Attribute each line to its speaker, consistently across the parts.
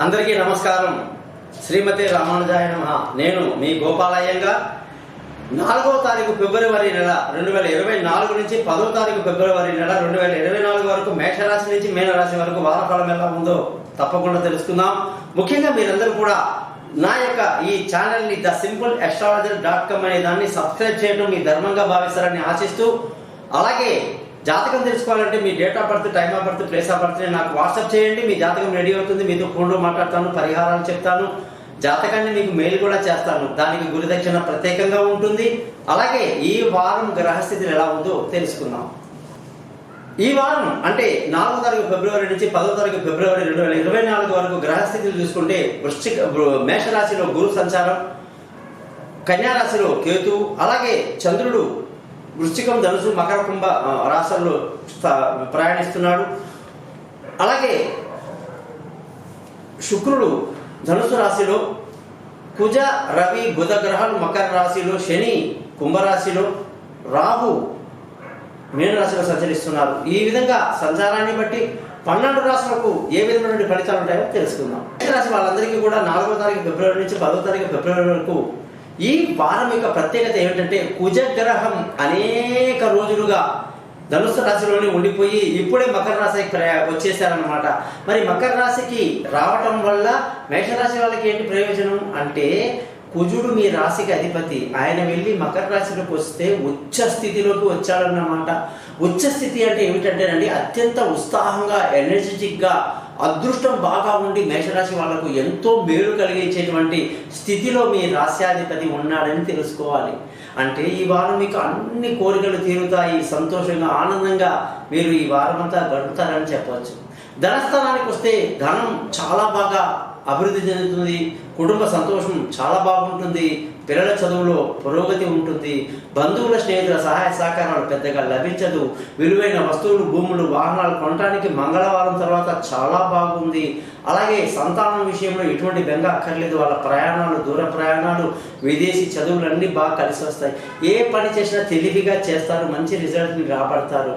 Speaker 1: అందరికీ నమస్కారం. శ్రీమతి రామానుజాయ నమః. నేను మీ గోపాలయ్యంగా 4వ తారీఖు ఫిబ్రవరి నెల 2024 నుంచి 10వ తారీఖు ఫిబ్రవరి నెల 2024 వరకు మేషరాశి నుంచి మీనరాశి వరకు వారఫలం ఎలా ఉందో తప్పకుండా తెలుసుకుందాం. ముఖ్యంగా మీరందరూ కూడా నా యొక్క ఈ ఛానల్ని thesimple.astrologer.com అనే దాన్ని సబ్స్క్రైబ్ చేయడం మీ ధర్మంగా భావిస్తారని ఆశిస్తూ, అలాగే జాతకం తెలుసుకోవాలంటే మీ date of birth, time of birth, place of birth నాకు వాట్సాప్ చేయండి. మీ జాతకం రెడీ అవుతుంది. మీతో ఫోన్లో మాట్లాడతాను, పరిహారాలు చెప్తాను, జాతకాన్ని మీకు మెయిల్ కూడా చేస్తాను. దానికి గురుదక్షిణ ప్రత్యేకంగా ఉంటుంది. అలాగే ఈ వారం గ్రహస్థితులు ఎలా ఉందో తెలుసుకుందాం. ఈ వారం అంటే 4వ తారీఖు ఫిబ్రవరి నుంచి 10వ తారీఖు ఫిబ్రవరి 2024 వరకు గ్రహస్థితులు చూసుకుంటే మేషరాశిలో గురు సంచారం, కన్యారాశిలో కేతు, అలాగే చంద్రుడు వృశ్చికం, ధనుసు, మకర, కుంభ రాశుల్లో ప్రయాణిస్తున్నాడు. అలాగే శుక్రుడు ధనుసు రాశిలో, కుజ, రవి, బుధ గ్రహాలు మకర రాశిలో, శని కుంభరాశిలో, రాహు మీనరాశిలో సంచరిస్తున్నారు. ఈ విధంగా సంచారాన్ని బట్టి 12 రాశులకు ఏ విధమైన ఫలితాలు ఉంటాయో తెలుసుకుందాం. మేషరాశి వాళ్ళందరికీ కూడా 4వ తారీఖు ఫిబ్రవరి నుంచి 10వ తారీఖు ఫిబ్రవరి వరకు ఈ వారం యొక్క ప్రత్యేకత ఏమిటంటే, కుజగ్రహం అనేక రోజులుగా ధనుసు రాశిలోనే ఉండిపోయి ఇప్పుడే మకర రాశికి వచ్చేసారనమాట. మరి మకర రాశికి రావటం వల్ల మేషరాశి వాళ్ళకి ఏంటి ప్రయోజనం అంటే, కుజుడు మీ రాశికి అధిపతి, ఆయన వెళ్ళి మకర రాశిలోకి వస్తే ఉచ్చ స్థితిలోకి వచ్చాడన్నమాట. ఉచ్చ స్థితి అంటే ఏమిటంటేనండి, అత్యంత ఉత్సాహంగా, ఎనర్జెటిక్గా, అదృష్టం బాగా ఉండి మేషరాశి వాళ్లకు ఎంతో మేలు కలిగించేటువంటి స్థితిలో మీ రాశ్యాధిపతి ఉన్నాడని తెలుసుకోవాలి. అంటే ఈ వారం మీకు అన్ని కోరికలు తీరుతాయి, సంతోషంగా, ఆనందంగా మీరు ఈ వారం అంతా గడుపుతారని చెప్పవచ్చు. ధనస్థానానికి వస్తే ధనం చాలా బాగా అభివృద్ధి చెందుతుంది, కుటుంబ సంతోషం చాలా బాగుంటుంది, పిల్లల చదువులో పురోగతి ఉంటుంది, బంధువుల, స్నేహితుల సహాయ సహకారాలు పెద్దగా లభించదు, విలువైన వస్తువులు, భూములు, వాహనాలు కొనడానికి మంగళవారం తర్వాత చాలా బాగుంది. అలాగే సంతానం విషయంలో ఎటువంటి బెంగ అక్కర్లేదు. వాళ్ళ ప్రయాణాలు, దూర ప్రయాణాలు, విదేశీ చదువులన్నీ బాగా కలిసి వస్తాయి. ఏ పని చేసినా తెలివిగా చేస్తారు, మంచి రిజల్ట్ని రాబడతారు.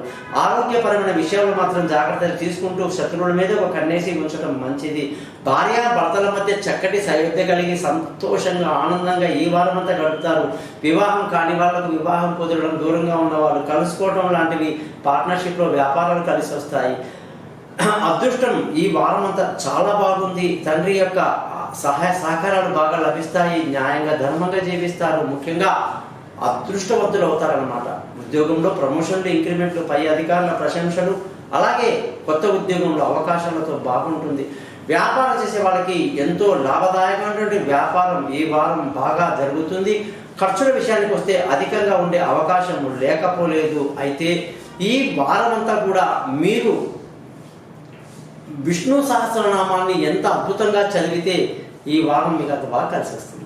Speaker 1: ఆరోగ్యపరమైన విషయాలు మాత్రం జాగ్రత్తలు తీసుకుంటూ శత్రువుల మీద ఒక కన్నేసి ఉంచడం మంచిది. భార్య భర్తల మధ్య చక్కటి సయోధ్య కలిగి సంతోషంగా, ఆనందంగా ఈ వారం అంతా గడుపుతారు. వివాహం కాని వాళ్ళకు వివాహం కుదరడం, దూరంగా ఉన్నవాళ్ళు కలుసుకోవడం లాంటివి, పార్ట్నర్షిప్లో వ్యాపారాలు కలిసి వస్తాయి. అదృష్టం ఈ వారం అంతా చాలా బాగుంది. తండ్రి యొక్క సహాయ సహకారాలు బాగా లభిస్తాయి. న్యాయంగా, ధర్మంగా జీవిస్తారు. ముఖ్యంగా అదృష్టవంతులు అవుతారన్నమాట. ఉద్యోగంలో ప్రమోషన్లు, ఇంక్రిమెంట్లు, పై అధికారుల ప్రశంసలు, అలాగే కొత్త ఉద్యోగంలో అవకాశాలతో బాగుంటుంది. వ్యాపారం చేసే వాళ్ళకి ఎంతో లాభదాయకమైనటువంటి వ్యాపారం ఈ వారం బాగా జరుగుతుంది. ఖర్చుల విషయానికి వస్తే అధికంగా ఉండే అవకాశం లేకపోలేదు. అయితే ఈ వారం అంతా కూడా మీరు విష్ణు సహస్రనామాన్ని ఎంత అద్భుతంగా చదివితే ఈ వారం మీకు అంత బాగా కలిసి వస్తుంది.